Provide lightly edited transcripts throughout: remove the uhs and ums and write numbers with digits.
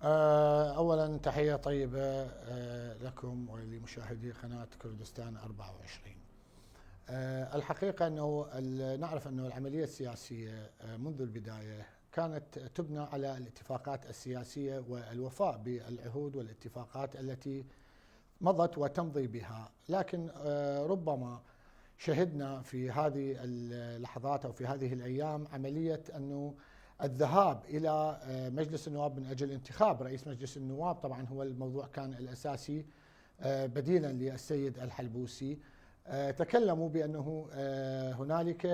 أولا تحية طيبة لكم ولمشاهدي قناة كردستان 24. الحقيقة أنه نعرف أنه العملية السياسية منذ البداية كانت تبنى على الاتفاقات السياسية والوفاء بالعهود والاتفاقات التي مضت وتمضي بها، لكن ربما شهدنا في هذه اللحظات أو في هذه الأيام عملية أنه الذهاب إلى مجلس النواب من أجل انتخاب رئيس مجلس النواب. طبعا هو الموضوع كان الأساسي بديلا للسيد الحلبوسي. تكلموا بأنه هنالك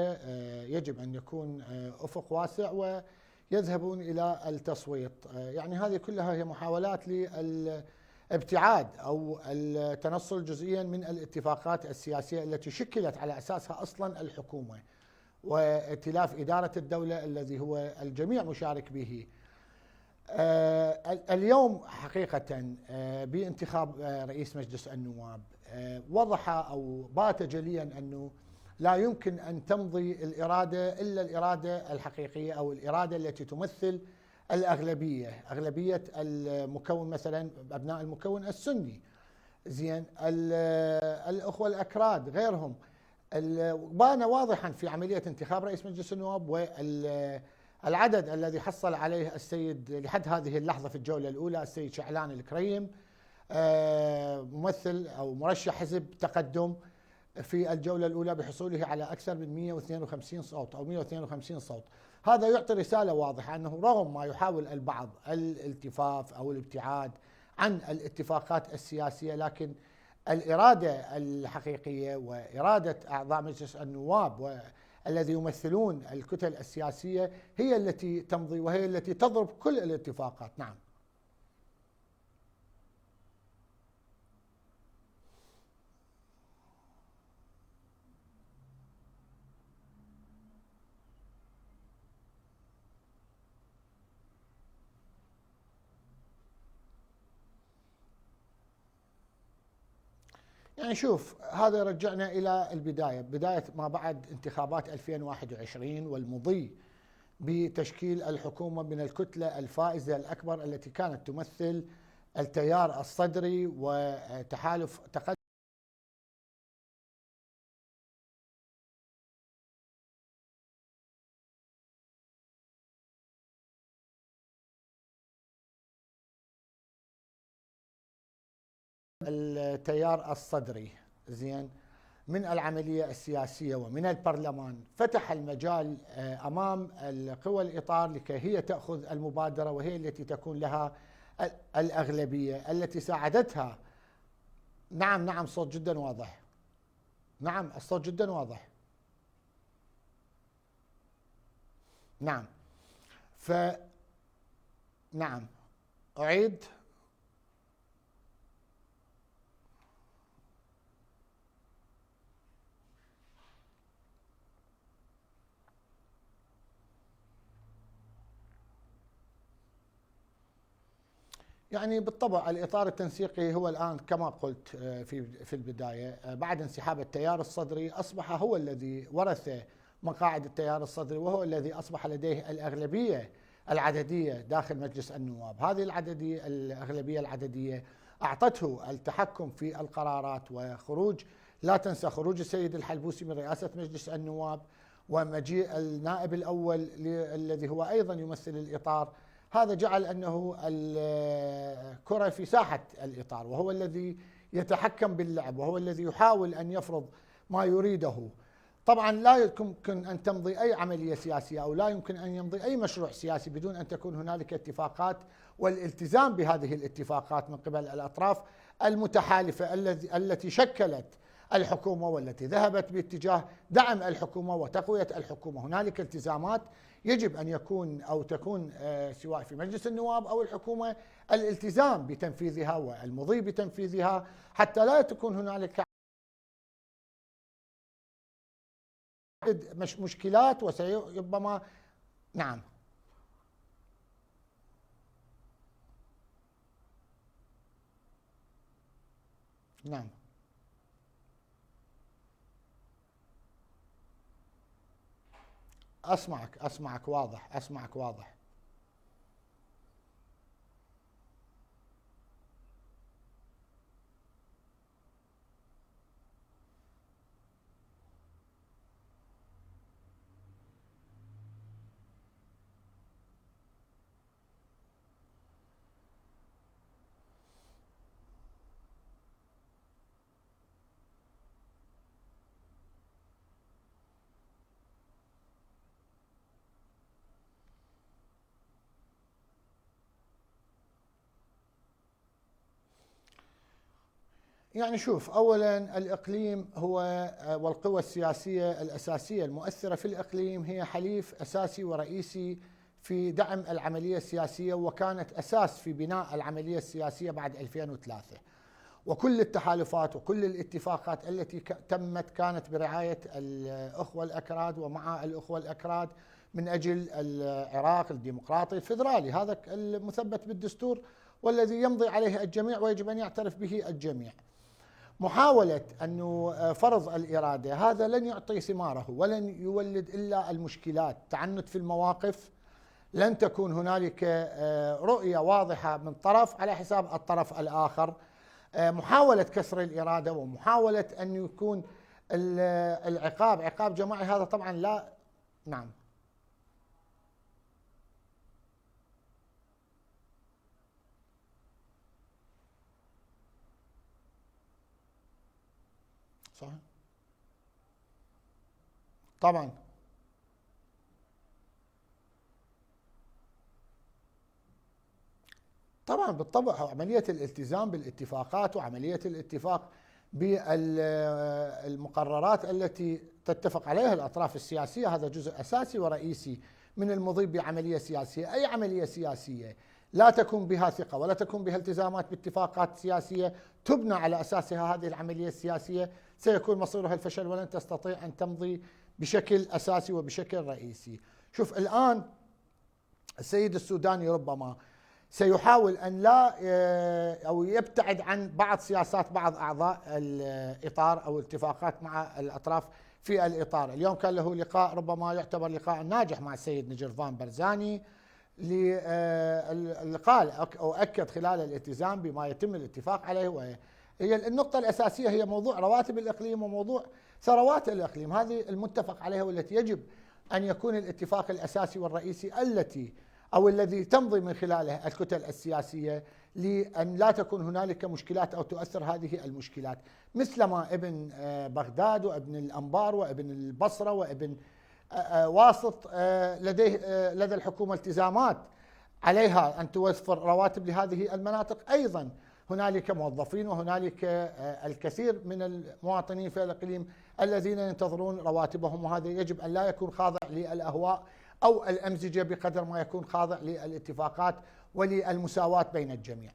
يجب أن يكون أفق واسع ويذهبون إلى التصويت. يعني هذه كلها هي محاولات للابتعاد أو التنصل جزئيا من الاتفاقات السياسية التي شكلت على أساسها أصلا الحكومة وائتلاف إدارة الدولة الذي هو الجميع مشارك به. اليوم حقيقة بانتخاب رئيس مجلس النواب وضح أو بات جليا أنه لا يمكن أن تمضي الإرادة إلا الإرادة الحقيقية أو الإرادة التي تمثل الأغلبية، أغلبية المكون مثلا أبناء المكون السني، زين، الأخوة الأكراد غيرهم. بان واضحا في عملية انتخاب رئيس مجلس النواب والعدد الذي حصل عليه السيد لحد هذه اللحظة في الجولة الأولى السيد شعلان الكريم، ممثل أو مرشح حزب تقدم في الجولة الأولى بحصوله على أكثر من 152 صوت أو 152 صوت. هذا يعطي رسالة واضحة أنه رغم ما يحاول البعض الالتفاف أو الابتعاد عن الاتفاقات السياسية، لكن الإرادة الحقيقية وإرادة أعضاء مجلس النواب والذي يمثلون الكتل السياسية هي التي تمضي وهي التي تضرب كل الاتفاقات. نعم. يعني شوف، هذا يرجعنا إلى البداية، بداية ما بعد انتخابات 2021 والمضي بتشكيل الحكومة من الكتلة الفائزة الأكبر التي كانت تمثل التيار الصدري وتحالف تقدم التيار الصدري، زين، من العملية السياسية ومن البرلمان. فتح المجال أمام القوى الإطار لكي هي تأخذ المبادرة وهي التي تكون لها الأغلبية التي ساعدتها. نعم نعم، صوت جدا واضح. نعم، الصوت جدا واضح. نعم. نعم، أعيد. يعني بالطبع الإطار التنسيقي هو الآن كما قلت في البداية، بعد انسحاب التيار الصدري أصبح هو الذي ورث مقاعد التيار الصدري وهو الذي أصبح لديه الأغلبية العددية داخل مجلس النواب. هذه الأغلبية العددية أعطته التحكم في القرارات وخروج، لا تنسى خروج السيد الحلبوسي من رئاسة مجلس النواب ومجيء النائب الأول الذي هو أيضا يمثل الإطار. هذا جعل أنه الكرة في ساحة الإطار وهو الذي يتحكم باللعب وهو الذي يحاول أن يفرض ما يريده. طبعا لا يمكن أن تمضي أي عملية سياسية أو لا يمكن أن يمضي أي مشروع سياسي بدون أن تكون هنالك اتفاقات والالتزام بهذه الاتفاقات من قبل الأطراف المتحالفة التي شكلت الحكومة والتي ذهبت باتجاه دعم الحكومة وتقوية الحكومة. هنالك التزامات يجب أن يكون أو تكون سواء في مجلس النواب أو الحكومة الالتزام بتنفيذها والمضي بتنفيذها حتى لا تكون هنالك مشكلات وسيربما. نعم. نعم، أسمعك واضح، أسمعك واضح. يعني شوف، أولا الإقليم هو والقوى السياسية الأساسية المؤثرة في الإقليم هي حليف أساسي ورئيسي في دعم العملية السياسية، وكانت أساس في بناء العملية السياسية بعد 2003. وكل التحالفات وكل الاتفاقات التي تمت كانت برعاية الأخوة الأكراد ومع الأخوة الأكراد من أجل العراق الديمقراطي الفيدرالي، هذا المثبت بالدستور والذي يمضي عليه الجميع ويجب أن يعترف به الجميع. محاولة أنه فرض الإرادة هذا لن يعطي ثماره ولن يولد إلا المشكلات، تعنت في المواقف، لن تكون هنالك رؤية واضحة من طرف على حساب الطرف الآخر. محاولة كسر الإرادة ومحاولة أن يكون العقاب عقاب جماعي، هذا طبعا لا. نعم صحيح طبعا. طبعا بالطبع عملية الالتزام بالاتفاقات وعملية الاتفاق بالمقررات التي تتفق عليها الأطراف السياسية هذا جزء أساسي ورئيسي من المضي بعملية سياسية. أي عملية سياسية لا تكون بها ثقة ولا تكون بها التزامات باتفاقات سياسية تبنى على أساسها هذه العملية السياسية سيكون مصيرها الفشل ولن تستطيع أن تمضي بشكل أساسي وبشكل رئيسي. شوف الآن السيد السوداني ربما سيحاول أن لا أو يبتعد عن بعض سياسات بعض أعضاء الإطار أو الاتفاقات مع الأطراف في الإطار. اليوم كان له لقاء ربما يعتبر لقاء ناجح مع السيد نجرفان برزاني، اللقاء أو أكد خلال الالتزام بما يتم الاتفاق عليه، وهي النقطة الأساسية هي موضوع رواتب الإقليم وموضوع ثروات الإقليم، هذه المتفق عليها والتي يجب أن يكون الاتفاق الأساسي والرئيسي الذي تمضي من خلاله الكتل السياسية، لأن لا تكون هنالك مشكلات أو تؤثر هذه المشكلات، مثلما ابن بغداد وابن الأنبار وابن البصرة وابن واسط لدى الحكومة التزامات عليها أن توفر رواتب لهذه المناطق. أيضا هنالك موظفين وهنالك الكثير من المواطنين في الإقليم الذين ينتظرون رواتبهم، وهذا يجب أن لا يكون خاضع للأهواء أو الأمزجة بقدر ما يكون خاضع للاتفاقات وللمساواة بين الجميع.